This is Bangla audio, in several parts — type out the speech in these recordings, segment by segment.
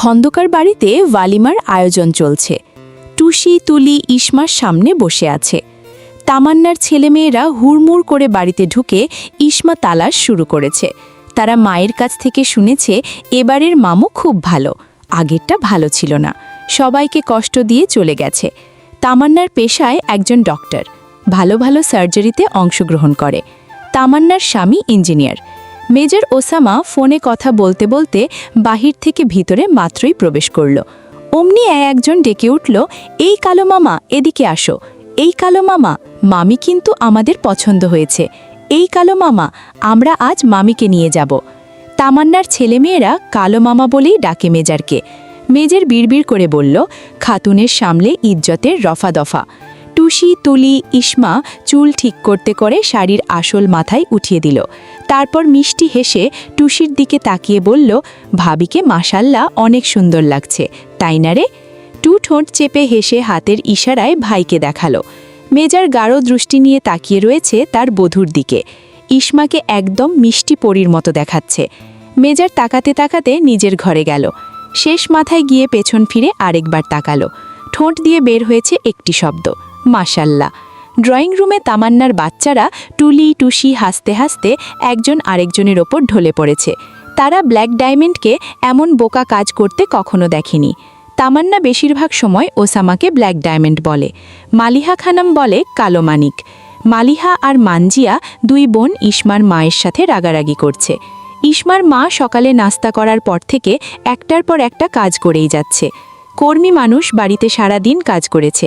খন্দকার বাড়িতে ওয়ালিমার আয়োজন চলছে। টুসি তুলি ইসমার সামনে বসে আছে। তামান্নার ছেলেমেয়েরা হুড়মুড় করে বাড়িতে ঢুকে ইসমা তালাশ শুরু করেছে। তারা মায়ের কাছ থেকে শুনেছে এবারের মামু খুব ভালো, আগেরটা ভালো ছিল না, সবাইকে কষ্ট দিয়ে চলে গেছে। তামান্নার পেশায় একজন ডক্টর, ভালো ভালো সার্জারিতে অংশগ্রহণ করে। তামান্নার স্বামী ইঞ্জিনিয়ার। মেজর ওসামা ফোনে কথা বলতে বলতে বাহির থেকে ভিতরে মাত্রই প্রবেশ করল। অমনি একজন ডেকে উঠল, এই কালো মামা, এদিকে আসো। এই কালো মামা, মামি কিন্তু আমাদের পছন্দ হয়েছে। এই কালো মামা, আমরা আজ মামিকে নিয়ে যাব। তামান্নার ছেলেমেয়েরা কালো মামা বলেই ডাকে মেজারকে। মেজর বিড়বিড় করে বলল, খাতুনের সামলে ইজ্জতের রফা দফা। টুসি তুলি ইসমা চুল ঠিক করতে করে শাড়ির আসল মাথায় উঠিয়ে দিল। তারপর মিষ্টি হেসে টুসির দিকে তাকিয়ে বলল, ভাবিকে মাশাল্লাহ অনেক সুন্দর লাগছে, তাই না রে? টু ঠোঁট চেপে হেসে হাতের ইশারায় ভাইকে দেখালো। মেজার গাঢ় দৃষ্টি নিয়ে তাকিয়ে রয়েছে তার বধূর দিকে। ইসমাকে একদম মিষ্টি পরীর মতো দেখাচ্ছে। মেজার তাকাতে তাকাতে নিজের ঘরে গেল। শেষ মাথায় গিয়ে পেছন ফিরে আরেকবার তাকালো। ঠোঁট দিয়ে বের হয়েছে একটি শব্দ, মাশাল্লাহ। ড্রয়িং রুমে তামান্নার বাচ্চারা টুলি টুসি হাসতে হাসতে একজন আরেকজনের ওপর ঢলে পড়েছে। তারা ব্ল্যাক ডায়মন্ডকে এমন বোকা কাজ করতে কখনো দেখেনি। তামান্না বেশিরভাগ সময় ওসামাকে ব্ল্যাক ডায়মন্ড বলে, মালিহা খানম বলে কালো মানিক। মালিহা আর মানজিয়া দুই বোন ইসমার মায়ের সাথে রাগারাগি করছে। ইসমার মা সকালে নাস্তা করার পর থেকে একটার পর একটা কাজ করেই যাচ্ছে। কর্মী মানুষ বাড়িতে সারা দিন কাজ করেছে।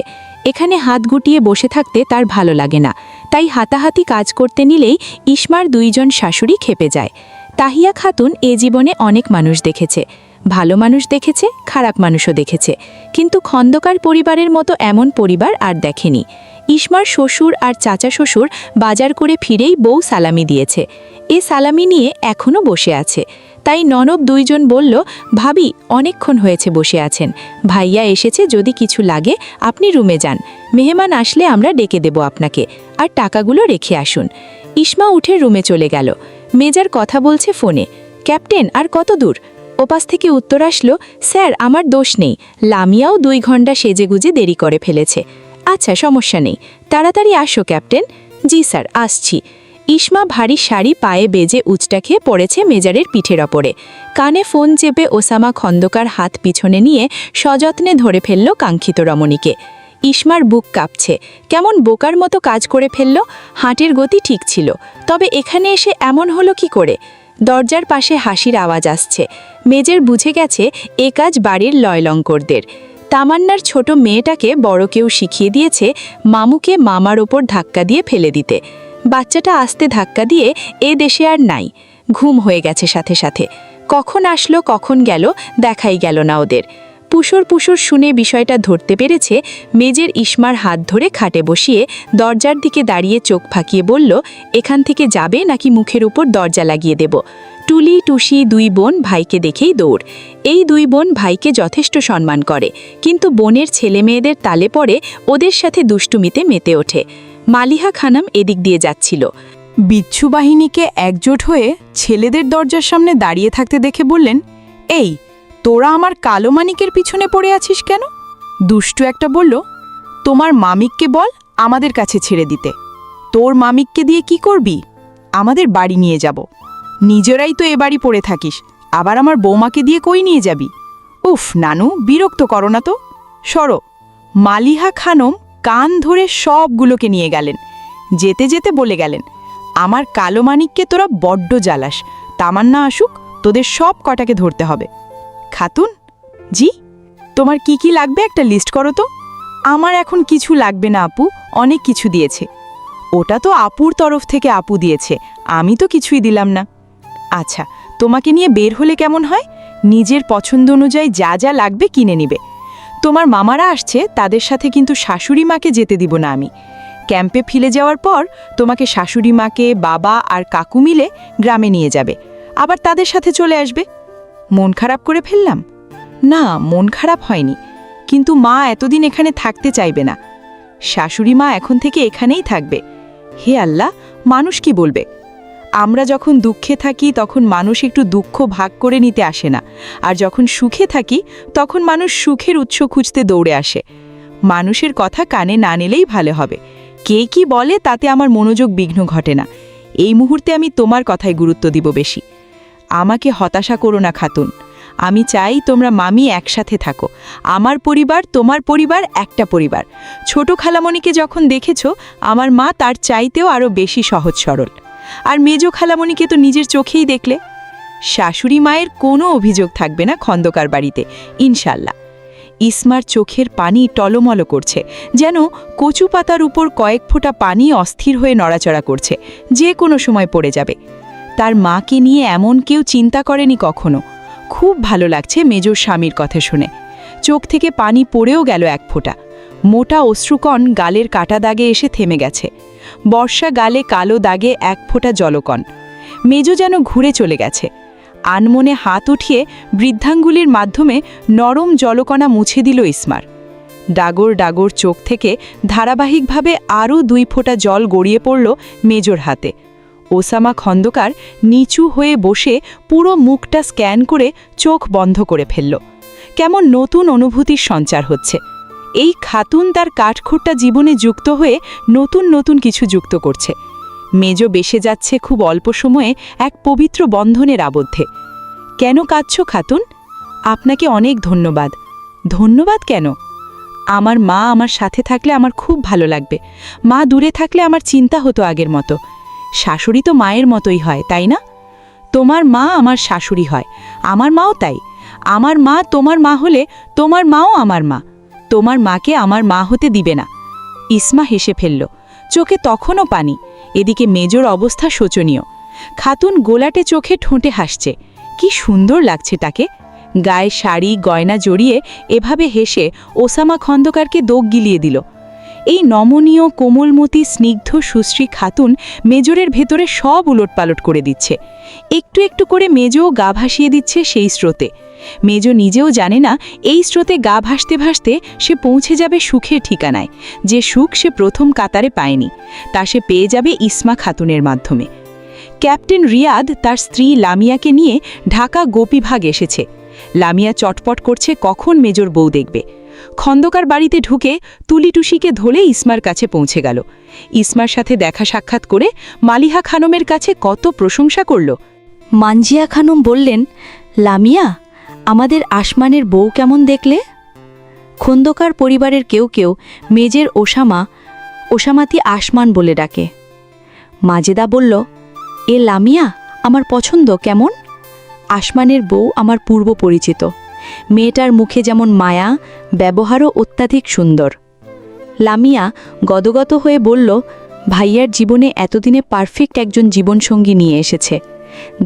এখানে হাত গুটিয়ে বসে থাকতে তার ভালো লাগে না, তাই হাতাহাতি কাজ করতে নিলেই ইসমার দুইজন শাশুড়ি খেপে যায়। তাহিয়া খাতুন এ জীবনে অনেক মানুষ দেখেছে, ভালো মানুষ দেখেছে, খারাপ মানুষও দেখেছে, কিন্তু খন্দকার পরিবারের মতো এমন পরিবার আর দেখেনি। ইসমার শ্বশুর আর চাচা শ্বশুর বাজার করে ফিরেই বউ সালামি দিয়েছে। এ সালামি নিয়ে এখনও বসে আছে। তাই ননদ দুইজন বলল, ভাবি অনেকক্ষণ হয়েছে বসে আছেন, ভাইয়া এসেছে, যদি কিছু লাগে আপনি রুমে যান, মেহমান আসলে আমরা ডেকে দেব আপনাকে, আর টাকাগুলো রেখে আসুন। ইসমা উঠে রুমে চলে গেল। মেজার কথা বলছে ফোনে, ক্যাপ্টেন আর কত দূর? ওপাশ থেকে উত্তর আসলো, স্যার আমার দোষ নেই, লামিয়াও 2 ঘন্টা সেজেগুজে দেরি করে ফেলেছে। আচ্ছা সমস্যা নেই, তাড়াতাড়ি আসো ক্যাপ্টেন। জি স্যার, আসছি। ইসমা ভারী শাড়ি পায়ে বেজে উচটা খেয়ে পড়েছে মেজারের পিঠের ওপরে। কানে ফোন চেপে ওসামা খন্দকার হাত পিছনে নিয়ে সযত্নে ধরে ফেলল কাঙ্ক্ষিত রমণীকে। ইসমার বুক কাঁপছে, কেমন বোকার মতো কাজ করে ফেলল। হাঁটের গতি ঠিক ছিল, তবে এখানে এসে এমন হলো কি করে? দরজার পাশে হাসির আওয়াজ আসছে। মেজর বুঝে গেছে এ কাজ বাড়ির লয়লঙ্করদের। তামান্নার ছোট মেয়েটাকে বড় কেউ শিখিয়ে দিয়েছে মামুকে মামার ওপর ধাক্কা দিয়ে ফেলে দিতে। বাচ্চাটা আস্তে ধাক্কা দিয়ে এ দেশে আর নাই, ঘুম হয়ে গেছে সাথে সাথে। কখন আসলো কখন গেল দেখাই গেল না ওদের। পুষর পুষর শুনে বিষয়টা ধরতে পেরেছে মেজের ইসমার হাত ধরে খাটে বসিয়ে দরজার দিকে দাঁড়িয়ে চোখ ফাঁকিয়ে বলল, এখান থেকে যাবে নাকি মুখের উপর দরজা লাগিয়ে দেব? টুলি টুসি 2 বোন ভাইকে দেখেই দৌড়। এই 2 বোন ভাইকে যথেষ্ট সম্মান করে, কিন্তু বোনের ছেলে মেয়েদের তালে পড়ে ওদের সাথে দুষ্টুমিতে মেতে ওঠে। মালিহা খানম এদিক দিয়ে যাচ্ছিল। বিচ্ছু বাহিনীকে একজোট হয়ে ছেলেদের দরজার সামনে দাঁড়িয়ে থাকতে দেখে বললেন, এই তোরা আমার কালো মানিকের পিছনে পড়ে আছিস কেন? দুষ্টু একটা বলল, তোমার মামিককে বল আমাদের কাছে ছেড়ে দিতে। তোর মামিককে দিয়ে কি করবি? আমাদের বাড়ি নিয়ে যাব। নিজেরাই তো এ বাড়ি পড়ে থাকিস, আবার আমার বৌমাকে দিয়ে কই নিয়ে যাবি? উফ নানু, বিরক্ত করো না তো, সরো। মালিহা খানম কান ধরে সবগুলোকে নিয়ে গেলেন। যেতে যেতে বলে গেলেন, আমার কালো মানিককে তোরা বড্ড জ্বালাস, তামান্না আসুক তোদের সব কটাকে ধরতে হবে। খাতুন, জি তোমার কি কি লাগবে একটা লিস্ট করো তো। আমার এখন কিছু লাগবে না আপু, অনেক কিছু দিয়েছে। ওটা তো আপুর তরফ থেকে আপু দিয়েছে, আমি তো কিছুই দিলাম না। আচ্ছা তোমাকে নিয়ে বের হলে কেমন হয়? নিজের পছন্দ অনুযায়ী যা যা লাগবে কিনে নিবে। তোমার মামারা আসছে, তাদের সাথে কিন্তু শাশুড়ি মাকে যেতে দিব না আমি। ক্যাম্পে ফিরে যাওয়ার পর তোমাকে শাশুড়ি মাকে বাবা আর কাকু মিলে গ্রামে নিয়ে যাবে, আবার তাদের সাথে চলে আসবে। মন খারাপ করে ফেললাম? না, মন খারাপ হয়নি, কিন্তু মা এতদিন এখানে থাকতে চাইবে না। শাশুড়ি মা এখন থেকে এখানেই থাকবে। হে আল্লাহ, মানুষ কি বলবে? আমরা যখন দুঃখে থাকি তখন মানুষ একটু দুঃখ ভাগ করে নিতে আসে না, আর যখন সুখে থাকি তখন মানুষ সুখের উৎস খুঁজতে দৌড়ে আসে। মানুষের কথা কানে না নিলেই ভালো হবে। কে কি বলে তাতে আমার মনোযোগ বিঘ্ন ঘটে না। এই মুহূর্তে আমি তোমার কথায় গুরুত্ব দিব বেশি। আমাকে হতাশা করো না খাতুন। আমি চাই তোমরা মামি একসাথে থাকো। আমার পরিবার তোমার পরিবার একটা পরিবার। ছোট খালামণিকে যখন দেখেছ, আমার মা তার চাইতেও আরও বেশি সহজ সরল। আর মেজো খালামণিকে তো নিজের চোখেই দেখলে। শাশুড়ি মায়ের কোনো অভিযোগ থাকবে না খন্দকার বাড়িতে, ইনশাল্লাহ। ইসমার চোখের পানি টলমল করছে, যেন কচু পাতার উপর কয়েক ফোঁটা পানি অস্থির হয়ে নড়াচড়া করছে, যে কোনো সময় পড়ে যাবে। তার মাকে নিয়ে এমন কেউ চিন্তা করেনি কখনো। খুব ভালো লাগছে মেজোর স্বামীর কথা শুনে। চোখ থেকে পানি পড়েও গেল এক ফোঁটা। মোটা অশ্রুকণ গালের কাটা দাগে এসে থেমে গেছে। বর্ষা গালে কালো দাগে এক ফোঁটা জলকণ। মেজো যেন ঘুরে চলে গেছে। আনমনে হাত উঠিয়ে বৃদ্ধাঙ্গুলির মাধ্যমে নরম জলকণা মুছে দিল ইসমার। ডাগর ডাগর চোখ থেকে ধারাবাহিকভাবে আরও 2 ফোঁটা জল গড়িয়ে পড়ল মেজোর হাতে। ওসামা খন্দকার নিচু হয়ে বসে পুরো মুখটা স্ক্যান করে চোখ বন্ধ করে ফেলল। কেমন নতুন অনুভূতির সঞ্চার হচ্ছে। এই খাতুন তার কাঠখোট্টা জীবনে যুক্ত হয়ে নতুন নতুন কিছু যুক্ত করছে। মেজো বেসে যাচ্ছে খুব অল্প সময়ে এক পবিত্র বন্ধনের আবদ্ধে। কেন কাঁদছ খাতুন? আপনাকে অনেক ধন্যবাদ। ধন্যবাদ কেন? আমার মা আমার সাথে থাকলে আমার খুব ভালো লাগবে। মা দূরে থাকলে আমার চিন্তা হতো আগের মতো। শাশুড়ি তো মায়ের মতোই হয়, তাই না? তোমার মা আমার শাশুড়ি হয়, আমার মাও তাই। আমার মা তোমার মা হলে তোমার মাও আমার মা। তোমার মাকে আমার মা হতে দিবে না। ইসমা হেসে ফেলল, চোখে তখনও পানি। এদিকে মেজোর অবস্থা শোচনীয়। খাতুন গোলাটে চোখে ঠোঁটে হাসছে। কি সুন্দর লাগছে তাকে। গায়ে শাড়ি গয়না জড়িয়ে এভাবে হেসে ওসামা খন্দকারকে দোগ গিলিয়ে দিল। এই নমনীয় কোমলমতি স্নিগ্ধ সুশ্রী খাতুন মেজরের ভেতরে সব উলটপালট করে দিচ্ছে। একটু একটু করে মেজও গা ভাসিয়ে দিচ্ছে সেই স্রোতে। মেজো নিজেও জানে না এই স্রোতে গা ভাসতে ভাসতে সে পৌঁছে যাবে সুখের ঠিকানায়। যে সুখ সে প্রথম কাতারে পায়নি, তা সে পেয়ে যাবে ইসমা খাতুনের মাধ্যমে। ক্যাপ্টেন রিয়াদ তার স্ত্রী লামিয়াকে নিয়ে ঢাকা গোপীভাগ এসেছে। লামিয়া চটপট করছে কখন মেজর বউ দেখবে। খন্দকার বাড়িতে ঢুকে তুলিটুসিকে ধরে ইসমার কাছে পৌঁছে গেল। ইসমার সাথে দেখা সাক্ষাৎ করে মালিহা খানমের কাছে কত প্রশংসা করল। মানজিয়া খানম বললেন, লামিয়া, আমাদের আসমানের বউ কেমন দেখলে? খন্দকার পরিবারের কেউ কেউ মেজের ওসামাতি আসমান বলে ডাকে। মাজেদা বলল, এ লামিয়া, আমার পছন্দ। কেমন? আসমানের বউ আমার পূর্ব পরিচিত। মেয়েটার মুখে যেমন মায়া, ব্যবহারও অত্যাধিক সুন্দর। লামিয়া গদগদ হয়ে বলল, ভাইয়ার জীবনে এতদিনে পারফেক্ট একজন জীবনসঙ্গী নিয়ে এসেছে।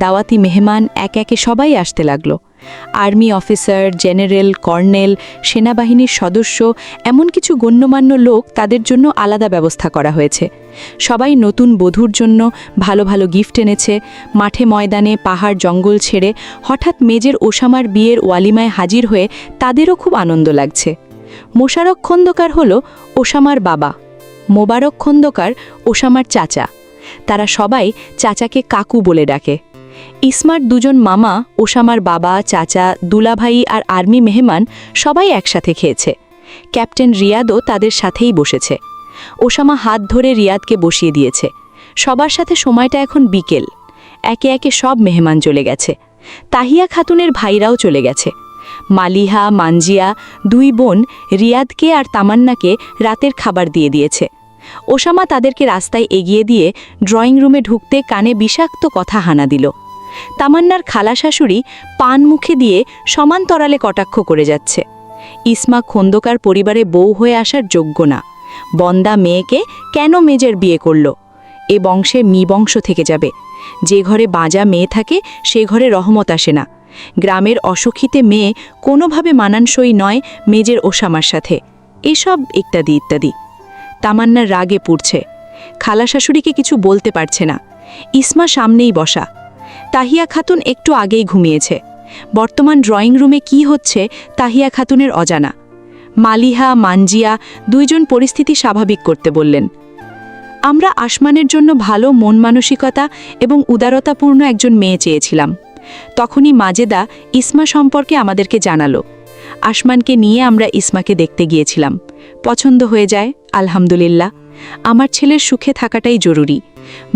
দাওয়াতি মেহমান এক একে সবাই আসতে লাগল। আর্মি অফিসার, জেনারেল, কর্নেল, সেনাবাহিনীর সদস্য, এমন কিছু গণ্যমান্য লোক, তাদের জন্য আলাদা ব্যবস্থা করা হয়েছে। সবাই নতুন বধূর জন্য ভালো ভালো গিফট এনেছে। মাঠে ময়দানে পাহাড় জঙ্গল ছেড়ে হঠাৎ মেজের ওসামার বিয়ের ওয়ালিমায় হাজির হয়ে তাদেরও খুব আনন্দ লাগছে। মোশাররফ খন্দকার হল ওসামার বাবা, মোবারক খন্দকার ওসামার চাচা। তারা সবাই চাচাকে কাকু বলে ডাকে। ইসমার 2জন মামা, ওসামার বাবা, চাচা, দুলাভাই আর আর্মি মেহমান সবাই একসাথে খেয়েছে। ক্যাপ্টেন রিয়াদও তাদের সাথেই বসেছে। ওসামা হাত ধরে রিয়াদকে বসিয়ে দিয়েছে। সবার সাথে সময়টা এখন বিকেল। একে একে সব মেহমান চলে গেছে। তাহিয়া খাতুনের ভাইরাও চলে গেছে। মালিহা, মানজিয়া 2 বোন রিয়াদকে আর তামান্নাকে রাতের খাবার দিয়ে দিয়েছে। ওসামা তাদেরকে রাস্তায় এগিয়ে দিয়ে ড্রয়িং রুমে ঢুকতে কানে বিষাক্ত কথা হানা দিল। তামান্নার খালা শাশুড়ি পান মুখে দিয়ে সমান্তরালে কটাক্ষ করে যাচ্ছে। ইসমা খন্দকার পরিবারে বউ হয়ে আসার যোগ্য না। বন্দা মেয়েকে কেন মেজের বিয়ে করল? এ বংশে বংশ থেকে যাবে। যে ঘরে বাঁজা মেয়ে থাকে সে ঘরে রহমত আসে না। গ্রামের অসুখিতে মেয়ে কোনোভাবে মানানসই নয় মেজের ওসামার সাথে। এসব ইত্যাদি ইত্যাদি। তামান্নার রাগে পুড়ছে। খালা শাশুড়িকে কিছু বলতে পারছে না। ইসমা সামনেই বসা। তাহিয়া খাতুন একটু আগেই ঘুমিয়েছে। বর্তমান ড্রয়িং রুমে কি হচ্ছে তাহিয়া খাতুনের অজানা। মালিহা, মানজিয়া 2জন পরিস্থিতি স্বাভাবিক করতে বললেন। আমরা আসমানের জন্য ভালো মন মানসিকতা এবং উদারতাপূর্ণ একজন মেয়ে চেয়েছিলাম। তখনই মাজেদা ইসমা সম্পর্কে আমাদেরকে জানালো। আসমানকে নিয়ে আমরা ইসমাকে দেখতে গিয়েছিলাম। পছন্দ হয়ে যায়, আলহামদুলিল্লাহ। আমার ছেলের সুখে থাকাটাই জরুরি।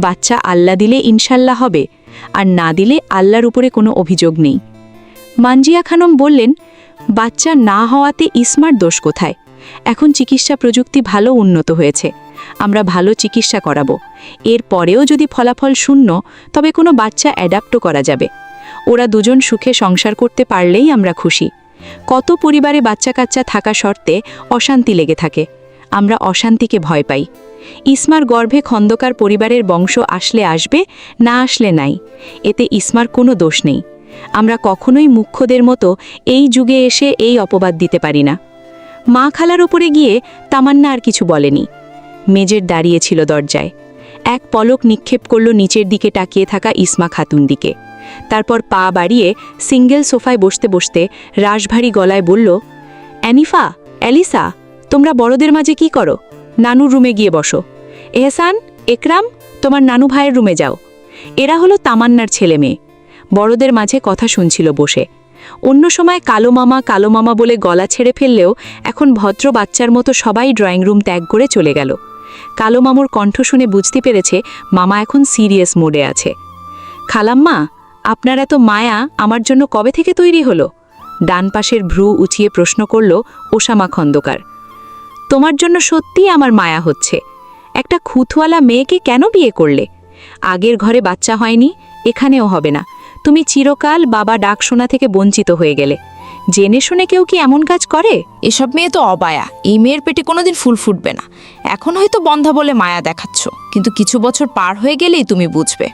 বাচ্চা আল্লাহ দিলে ইনশাল্লাহ হবে, আর না দিলে আল্লাহর উপরে কোনো অভিযোগ নেই। মানজিয়া খানম বললেন, বাচ্চা না হওয়াতে ইসমার দোষ কোথায়? এখন চিকিৎসা প্রযুক্তি ভালো উন্নত হয়েছে, আমরা ভালো চিকিৎসা করাবো। এর পরেও যদি ফলাফল শূন্য, তবে কোনো বাচ্চা অ্যাডাপ্টও করা যাবে। ওরা দুজন সুখে সংসার করতে পারলেই আমরা খুশি। কত পরিবারে বাচ্চা কাচ্চা থাকা শর্তে অশান্তি লেগে থাকে। আমরা অশান্তিকে ভয় পাই। ইসমার গর্ভে খন্দকার পরিবারের বংশ আসলে আসবে, না আসলে নাই। এতে ইসমার কোনো দোষ নেই। আমরা কখনোই মুখ্যদের মতো এই যুগে এসে এই অপবাদ দিতে পারি না। মা খালার ওপরে গিয়ে তামান্না আর কিছু বলেনি। মেজের দাঁড়িয়েছিল দরজায়, এক পলক নিক্ষেপ করল নিচের দিকে তাকিয়ে থাকা ইসমা খাতুন দিকে। তারপর পা বাড়িয়ে সিঙ্গেল সোফায় বসতে বসতে রাশভারী গলায় বলল, অ্যানিফা, অ্যালিসা, তোমরা বড়দের মাঝে কি করো? নানুর রুমে গিয়ে বসো। এহসান, একরাম, তোমার নানু ভাইয়ের রুমে যাও। এরা হলো তামান্নার ছেলে মেয়ে। বড়দের মাঝে কথা শুনছিল বসে। অন্য সময় কালো মামা বলে গলা ছেড়ে ফেললেও এখন ভদ্র বাচ্চার মতো সবাই ড্রয়িং রুম ত্যাগ করে চলে গেল। কালো মামুর কণ্ঠ শুনে বুঝতে পেরেছে মামা এখন সিরিয়াস মোডে আছে। খালাম্মা, আপনার এত মায়া আমার জন্য কবে থেকে তৈরি হলো? ডান পাশের ভ্রু উঁচিয়ে প্রশ্ন করল ওসামা খন্দকার। তোমার জন্য সত্যিই আমার মায়া হচ্ছে। একটা খুঁতওয়ালা মেয়েকে কেন বিয়ে করলে? আগের ঘরে বাচ্চা হয়নি, এখানেও হবে না। তুমি চিরকাল বাবা ডাক শোনা থেকে বঞ্চিত হয়ে গেলে। জেনে শুনে কেউ কি এমন কাজ করে? এসব মেয়ে তো অবায়া। এই মেয়ের পেটে কোনোদিন ফুল ফুটবে না। এখন হয়তো বন্ধা বলে মায়া দেখাচ্ছ, কিন্তু কিছু বছর পার হয়ে গেলেই তুমি বুঝবে।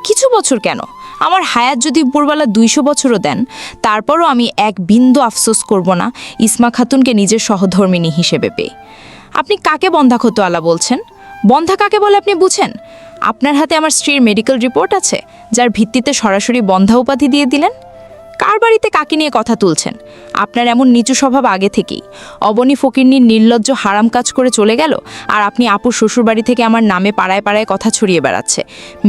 কিছু বছর কেন, আমার হায়াত যদি উপরওয়ালা 200 বছরও দেন, তারপরও আমি এক বিন্দু আফসোস করব না ইসমা খাতুনকে নিজের সহধর্মিণী হিসেবে পেয়ে। আপনি কাকে বন্ধা খতোয়ালা বলছেন? বন্ধা কাকে বলে আপনি বুঝেন? আপনার হাতে আমার স্ত্রীর মেডিকেল রিপোর্ট আছে, যার ভিত্তিতে সরাসরি বন্ধা উপাধি দিয়ে দিলেন। কার বাড়িতে কাকে নিয়ে কথা তুলছেন? আপনার এমন নিচু স্বভাব আগে থেকেই। অবনী ফকিরনির নির্লজ্জ হারাম কাজ করে চলে গেল, আর আপনি আপুর শ্বশুরবাড়ি থেকে আমার নামে পাড়ায় পাড়ায় কথা ছড়িয়ে বেড়াচ্ছে।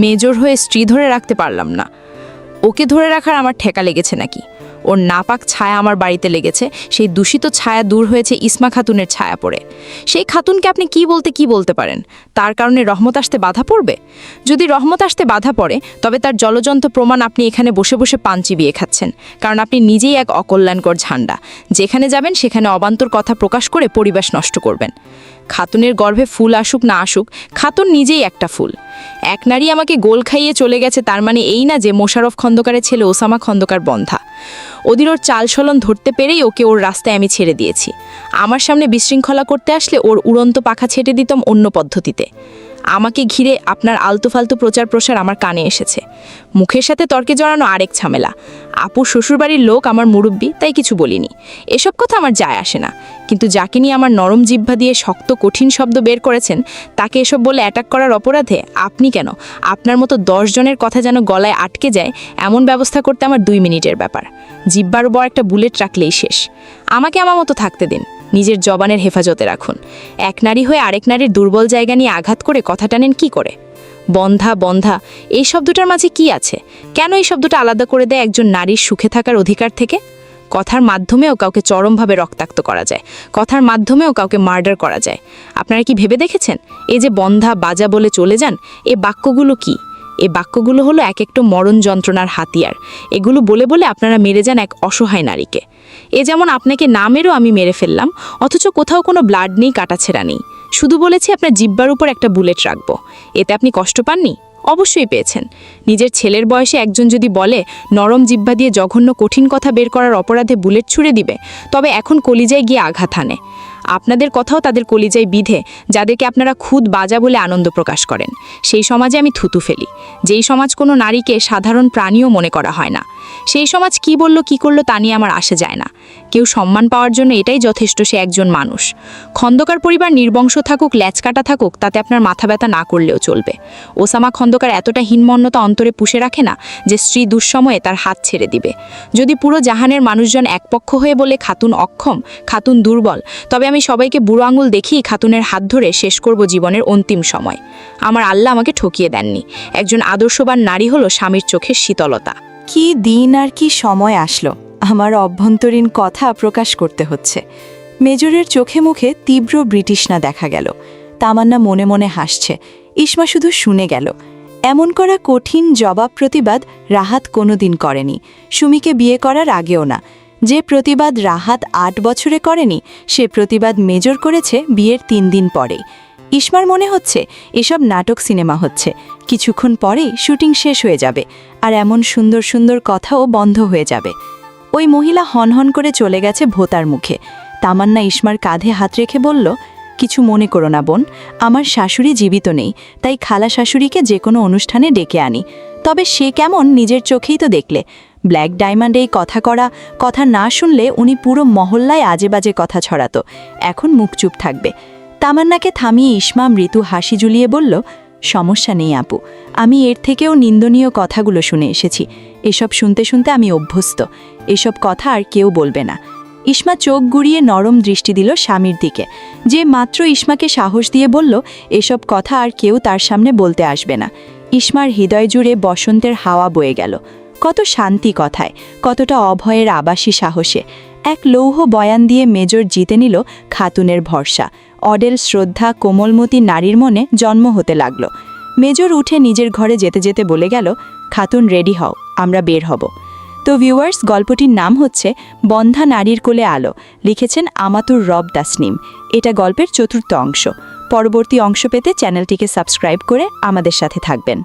মেজর হয়ে স্ত্রী ধরে রাখতে পারলাম না। ওকে ধরে রাখার আমার ঠেকা লেগেছে নাকি? ওর নাপাক ছায়া আমার বাড়িতে লেগেছে, সেই দূষিত ছায়া দূর হয়েছে ইসমা খাতুনের ছায়া পড়ে। সেই খাতুনকে আপনি কি বলতে পারেন? তার কারণে রহমত আসতে বাধা পড়বে? যদি রহমত আসতে বাধা পড়ে, তবে তার জলজন্ত প্রমাণ আপনি এখানে বসে বসে পান চিবিয়ে খাচ্ছেন। কারণ আপনি নিজেই এক অকল্যাণকর ঝান্ডা। যেখানে যাবেন সেখানে অবান্তর কথা প্রকাশ করে পরিবেশ নষ্ট করবেন। খাতুনের গর্ভে ফুল আসুক না আসুক, খাতুন নিজেই একটা ফুল। এক নারী আমাকে গোল খাইয়ে চলে গেছে, তার মানে এই না যে মোশাররফ খন্দকারের ছেলে ওসামা খন্দকার বন্ধা। ওদের ওর চালচলন ধরতে পেরেই ওকে ওর রাস্তায় আমি ছেড়ে দিয়েছি। আমার সামনে বিশৃঙ্খলা করতে আসলে ওর উড়ন্ত পাখা ছেটে দিতাম অন্য পদ্ধতিতে। আমাকে ঘিরে আপনার আলতু-ফালতু প্রচার প্রসার আমার কানে এসেছে। মুখের সাথে তর্কে জড়ানো আরেক ঝামেলা। আপুর শ্বশুরবাড়ির লোক আমার মুরব্বি, তাই কিছু বলিনি। এসব কথা আমার যায় আসে না। কিন্তু যাকে নিয়ে আমার নরম জিহ্বা দিয়ে শক্ত কঠিন শব্দ বের করেছেন, তাকে এসব বলে অ্যাটাক করার অপরাধে আপনি কেন? আপনার মতো 10 জনের কথা যেন গলায় আটকে যায়, এমন ব্যবস্থা করতে আমার 2 মিনিটের ব্যাপার। জিহ্বার উপর একটা বুলেট রাখলেই শেষ। আমাকে আমার মতো থাকতে দিন। নিজের জবানের হেফাজতে রাখুন। এক নারী হয়ে আরেক নারীর দুর্বল জায়গা নিয়ে আঘাত করে কথা টানেন কি করে? বন্ধা এই শব্দটার মাঝে কি আছে? কেন এই শব্দটা আলাদা করে দেয় একজন নারীর সুখে থাকার অধিকার থেকে? কথার মাধ্যমেও কাউকে চরমভাবে রক্তাক্ত করা যায়, কথার মাধ্যমেও কাউকে মার্ডার করা যায়। আপনারা কি ভেবে দেখেছেন এই যে বন্ধা বাজা বলে চলে যান, এ বাক্যগুলো কি? এ বাক্যগুলো হলো এক একটা মরণ যন্ত্রণার হাতিয়ার। এগুলো বলে বলে আপনারা মেরে যান এক অসহায় নারীকে। এ যেমন আপনাকে না মেরেও আমি মেরে ফেললাম, অথচ কোথাও কোনো ব্লাড নেই, কাটাছেঁড়া নেই। শুধু বলেছি আপনার জিহ্বার উপর একটা বুলেট রাখবো। এতে আপনি কষ্ট পাননি? অবশ্যই পেয়েছেন। নিজের ছেলের বয়সে একজন যদি বলে নরম জিহ্বা দিয়ে জঘন্য কঠিন কথা বের করার অপরাধে বুলেট ছুঁড়ে দিবে, তবে এখন কলিজায় গিয়ে আঘাত হানে। আপনাদের কথাও তাদের কলিজায় বিধে, যাদেরকে আপনারা খুদ বাজা বলে আনন্দ প্রকাশ করেন। সেই সমাজে আমি থুতু ফেলি, যেই সমাজ কোনো নারীকে সাধারণ প্রাণীও মনে করা হয় না। সেই সমাজ কি বলল কি করলো তা নিয়ে আমার আসে যায় না। কেউ সম্মান পাওয়ার জন্য এটাই যথেষ্ট, সে একজন মানুষ। খন্দকার পরিবার নির্বংশ থাকুক, ল্যাচকাটা থাকুক, তাতে আপনার মাথা ব্যথা না করলেও চলবে। ওসামা খন্দকার এতটা হীনমন্যতা অন্তরে পুষে রাখে না যে স্ত্রী দুঃসময়ে তার হাত ছেড়ে দিবে। যদি পুরো জাহানের মানুষজন একপক্ষ হয়ে বলে খাতুন অক্ষম, খাতুন দুর্বল, তবে আমি আমি সবাইকে বুড়ো আঙুল দেখিয়ে খাতুনের হাত ধরে শেষ করব জীবনের অন্তিম সময়। আমার আল্লাহ আমাকে ঠকিয়ে দেননি। একজন আদর্শবান নারী হলো স্বামীর চোখের শীতলতা। কি দিন আর কি সময় আসলো, আমার অভ্যন্তরীণ কথা প্রকাশ করতে হচ্ছে। মেজরের চোখে মুখে তীব্র ব্রিটিশনা দেখা গেল। তামান্না মনে মনে হাসছে, ইসমা শুধু শুনে গেল। এমন করা কঠিন জবাব প্রতিবাদ রাহাত কোনোদিন করেনি, সুমিকে বিয়ে করার আগেও না। যে প্রতিবাদ রাহাত 8 বছরে করেনি, সে প্রতিবাদ মেজর করেছে বিয়ের 3 দিন পরেই। ইসমার মনে হচ্ছে এসব নাটক সিনেমা হচ্ছে, কিছুক্ষণ পরেই শুটিং শেষ হয়ে যাবে, আর এমন সুন্দর সুন্দর কথাও বন্ধ হয়ে যাবে। ওই মহিলা হনহন করে চলে গেছে ভোতার মুখে। তামান্না ইসমার কাঁধে হাত রেখে বলল, কিছু মনে করো না বোন, আমার শাশুড়ি জীবিত নেই, তাই খালা শাশুড়িকে যে কোনো অনুষ্ঠানে ডেকে আনি। তবে সে কেমন নিজের চোখেই তো দেখলে। ব্ল্যাক ডায়মন্ড এই কথা না শুনলে উনি পুরো মহল্লায় আজে বাজে কথা ছড়াতো। এখন মুখ চুপ থাকবে। তামান্নাকে থামিয়ে ইসমা মৃদু হাসি ঝুলিয়ে বলল, সমস্যা নেই আপু, আমি এর থেকেও নিন্দনীয় কথাগুলো শুনে এসেছি। এসব শুনতে শুনতে আমি অভ্যস্ত। এসব কথা আর কেউ বলবে না। ইসমা চোখ গুড়িয়ে নরম দৃষ্টি দিল স্বামীর দিকে, যে মাত্র ইসমাকে সাহস দিয়ে বলল এসব কথা আর কেউ তার সামনে বলতে আসবে না। ইসমার হৃদয় জুড়ে বসন্তের হাওয়া বয়ে গেল। কত শান্তি কথায়, কতটা অভয়ের আবাসী সাহসে। এক লৌহ বয়ান দিয়ে মেজর জিতে নিল খাতুনের ভরসা। অডেল শ্রদ্ধা কোমলমতি নারীর মনে জন্ম হতে লাগল। মেজর উঠে নিজের ঘরে যেতে যেতে বলে গেল, খাতুন রেডি হও, আমরা বের হব। তো ভিউয়ার্স, গল্পটির নাম হচ্ছে বন্ধা নারীর কোলে আলো, লিখেছেন আমাতুর রব তাসনিম। এটা গল্পের 4র্থ অংশ। পরবর্তী অংশ পেতে চ্যানেলটিকে সাবস্ক্রাইব করে আমাদের সাথে থাকবেন।